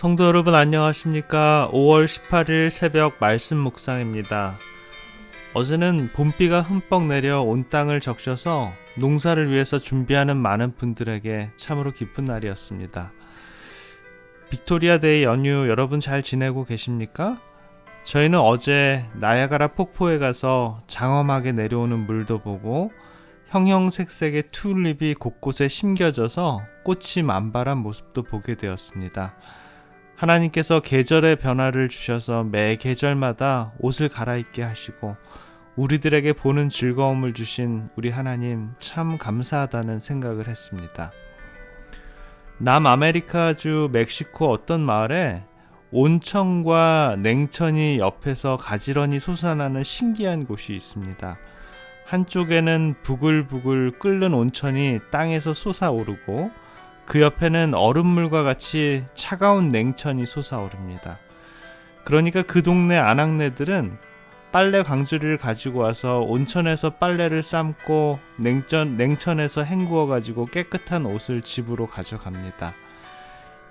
성도 여러분 안녕하십니까? 5월 18일 새벽 말씀 묵상입니다. 어제는 봄비가 흠뻑 내려 온 땅을 적셔서 농사를 위해서 준비하는 많은 분들에게 참으로 기쁜 날이었습니다. 빅토리아 데이 연휴 여러분 잘 지내고 계십니까? 저희는 어제 나야가라 폭포에 가서 장엄하게 내려오는 물도 보고 형형색색의 튤립이 곳곳에 심겨져서 꽃이 만발한 모습도 보게 되었습니다. 하나님께서 계절의 변화를 주셔서 매 계절마다 옷을 갈아입게 하시고 우리들에게 보는 즐거움을 주신 우리 하나님 참 감사하다는 생각을 했습니다. 남아메리카주 멕시코 어떤 마을에 온천과 냉천이 옆에서 가지런히 솟아나는 신기한 곳이 있습니다. 한쪽에는 부글부글 끓는 온천이 땅에서 솟아오르고 그 옆에는 얼음물과 같이 차가운 냉천이 솟아오릅니다. 그러니까 그 동네 아낙네들은 빨래 광주리를 가지고 와서 온천에서 빨래를 삶고 냉천에서 헹구어 가지고 깨끗한 옷을 집으로 가져갑니다.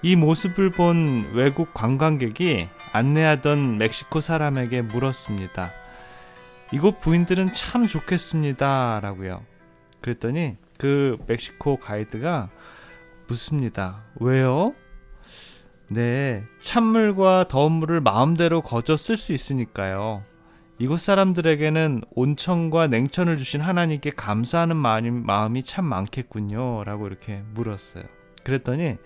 이 모습을 본 외국 관광객이 안내하던 멕시코 사람에게 물었습니다. 이곳 부인들은 참 좋겠습니다 라고요. 그랬더니 그 멕시코 가이드가 묻습니다. 왜요? 네, 찬물과 더운 물을 마음대로 거저 쓸 수 있으니까요. 이곳 사람들에게는 온천과 냉천을 주신 하나님께 감사하는 마음이 참 많겠군요 라고 이렇게 물었어요. 그랬더니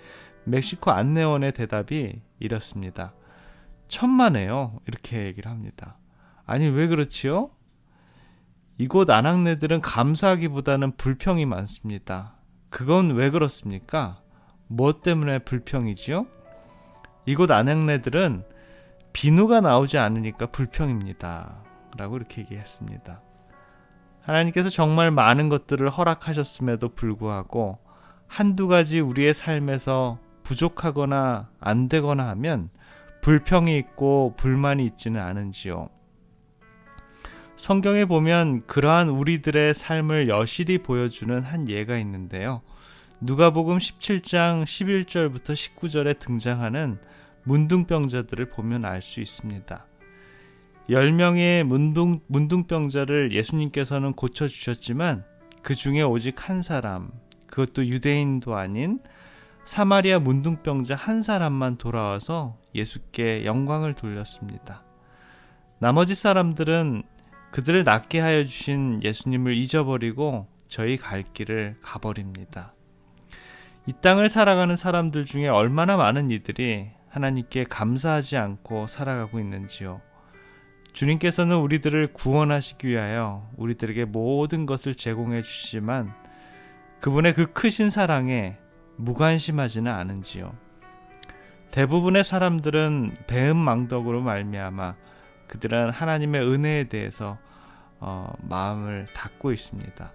멕시코 안내원의 대답이 이렇습니다. 천만에요 이렇게 얘기를 합니다. 아니 왜 그렇지요? 이곳 아낙네들은 감사하기보다는 불평이 많습니다. 그건 왜 그렇습니까? 무엇 때문에 불평이지요? 이곳 아낙네들은 비누가 나오지 않으니까 불평입니다 라고 이렇게 얘기했습니다. 하나님께서 정말 많은 것들을 허락하셨음에도 불구하고 한두 가지 우리의 삶에서 부족하거나 안 되거나 하면 불평이 있고 불만이 있지는 않은지요. 성경에 보면 그러한 우리들의 삶을 여실히 보여주는 한 예가 있는데요. 누가복음 17장 11절부터 19절에 등장하는 문둥병자들을 보면 알 수 있습니다. 10명의 문둥병자를 예수님께서는 고쳐주셨지만 그 중에 오직 한 사람, 그것도 유대인도 아닌 사마리아 문둥병자 한 사람만 돌아와서 예수께 영광을 돌렸습니다. 나머지 사람들은 그들을 낫게 하여 주신 예수님을 잊어버리고 저희 갈 길을 가버립니다. 이 땅을 살아가는 사람들 중에 얼마나 많은 이들이 하나님께 감사하지 않고 살아가고 있는지요. 주님께서는 우리들을 구원하시기 위하여 우리들에게 모든 것을 제공해 주시지만 그분의 그 크신 사랑에 무관심하지는 않은지요. 대부분의 사람들은 배은망덕으로 말미암아 그들은 하나님의 은혜에 대해서 마음을 닫고 있습니다.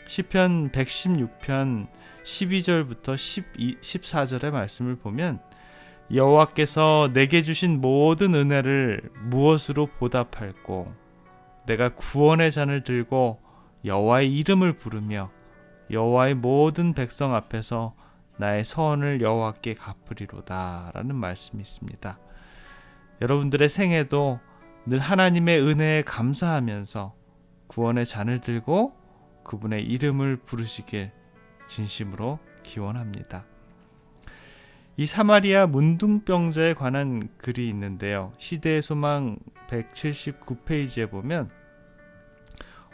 시편 116편 12절부터 14절의 말씀을 보면 여호와께서 내게 주신 모든 은혜를 무엇으로 보답할꼬? 내가 구원의 잔을 들고 여호와의 이름을 부르며 여호와의 모든 백성 앞에서 나의 서원을 여호와께 갚으리로다 라는 말씀이 있습니다. 여러분들의 생애도 늘 하나님의 은혜에 감사하면서 구원의 잔을 들고 그분의 이름을 부르시길 진심으로 기원합니다. 이 사마리아 문둥병자에 관한 글이 있는데요. 시대의 소망 179페이지에 보면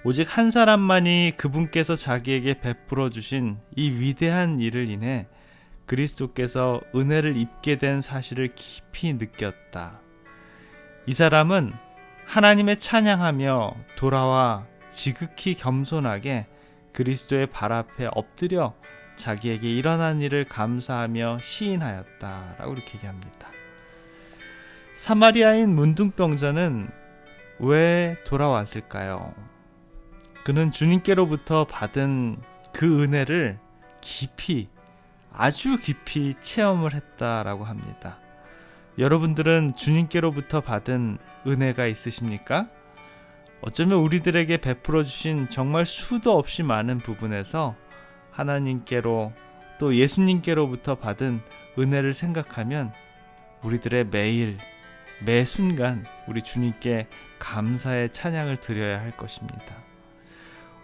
오직 한 사람만이 그분께서 자기에게 베풀어 주신 이 위대한 일을 인해 그리스도께서 은혜를 입게 된 사실을 깊이 느꼈다. 이 사람은 하나님의 찬양하며 돌아와 지극히 겸손하게 그리스도의 발 앞에 엎드려 자기에게 일어난 일을 감사하며 시인하였다라고 이렇게 얘기합니다. 사마리아인 문둥병자는 왜 돌아왔을까요? 그는 주님께로부터 받은 그 은혜를 깊이, 아주 깊이 체험을 했다라고 합니다. 여러분들은 주님께로부터 받은 은혜가 있으십니까? 어쩌면 우리들에게 베풀어 주신 정말 수도 없이 많은 부분에서 하나님께로 또 예수님께로부터 받은 은혜를 생각하면 우리들의 매일, 매 순간 우리 주님께 감사의 찬양을 드려야 할 것입니다.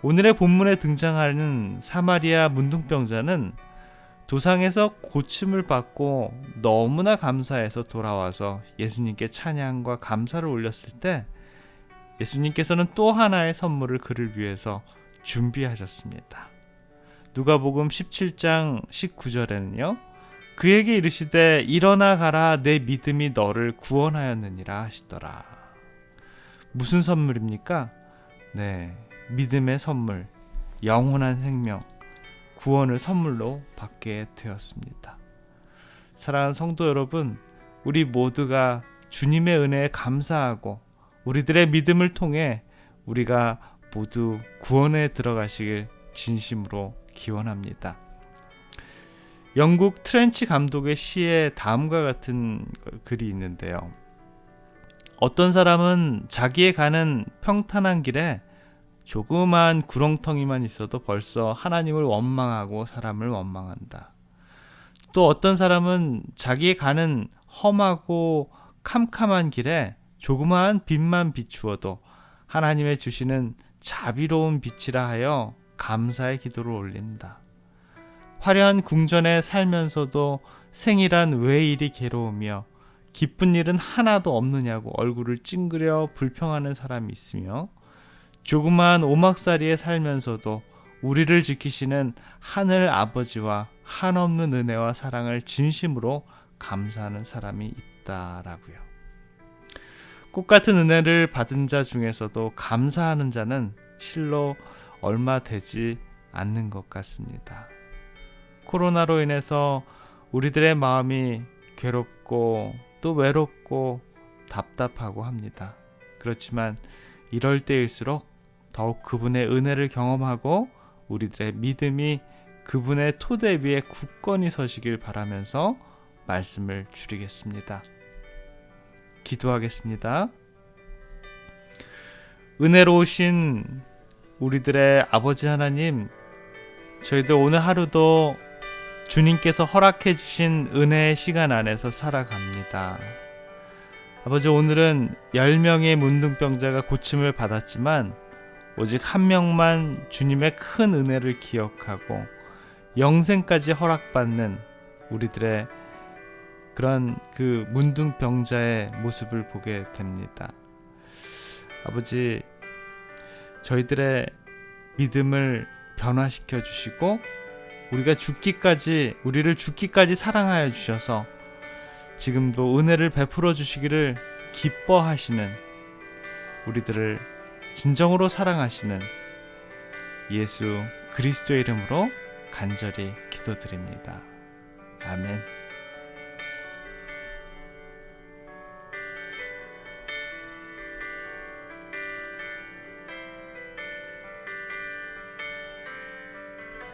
오늘의 본문에 등장하는 사마리아 문둥병자는 도상에서 고침을 받고 너무나 감사해서 돌아와서 예수님께 찬양과 감사를 올렸을 때 예수님께서는 또 하나의 선물을 그를 위해서 준비하셨습니다. 누가복음 17장 19절에는요. 그에게 이르시되 일어나 가라 내 믿음이 너를 구원하였느니라 하시더라. 무슨 선물입니까? 네, 믿음의 선물, 영원한 생명, 구원을 선물로 받게 되었습니다. 사랑하는 성도 여러분, 우리 모두가 주님의 은혜에 감사하고 우리들의 믿음을 통해 우리가 모두 구원에 들어가시길 진심으로 기원합니다. 영국 트렌치 감독의 시에 다음과 같은 글이 있는데요. 어떤 사람은 자기의 가는 평탄한 길에 조그마한 구렁텅이만 있어도 벌써 하나님을 원망하고 사람을 원망한다. 또 어떤 사람은 자기의 가는 험하고 캄캄한 길에 조그마한 빛만 비추어도 하나님의 주시는 자비로운 빛이라 하여 감사의 기도를 올린다. 화려한 궁전에 살면서도 생이란 왜 이리 괴로우며 기쁜 일은 하나도 없느냐고 얼굴을 찡그려 불평하는 사람이 있으며 조그마한 오막살이에 살면서도 우리를 지키시는 하늘 아버지와 한없는 은혜와 사랑을 진심으로 감사하는 사람이 있다라고요. 꽃같은 은혜를 받은 자 중에서도 감사하는 자는 실로 얼마 되지 않는 것 같습니다. 코로나로 인해서 우리들의 마음이 괴롭고 또 외롭고 답답하고 합니다. 그렇지만 이럴 때일수록 더욱 그분의 은혜를 경험하고 우리들의 믿음이 그분의 토대 위에 굳건히 서시길 바라면서 말씀을 줄이겠습니다. 기도하겠습니다. 은혜로우신 우리들의 아버지 하나님, 저희들 오늘 하루도 주님께서 허락해 주신 은혜의 시간 안에서 살아갑니다. 아버지, 오늘은 10명의 문둥병자가 고침을 받았지만 오직 한 명만 주님의 큰 은혜를 기억하고 영생까지 허락받는 우리들의 그런 그 문둥병자의 모습을 보게 됩니다. 아버지, 저희들의 믿음을 변화시켜 주시고 우리를 죽기까지 사랑하여 주셔서 지금도 은혜를 베풀어 주시기를 기뻐하시는, 우리들을 진정으로 사랑하시는 예수 그리스도의 이름으로 간절히 기도드립니다. 아멘.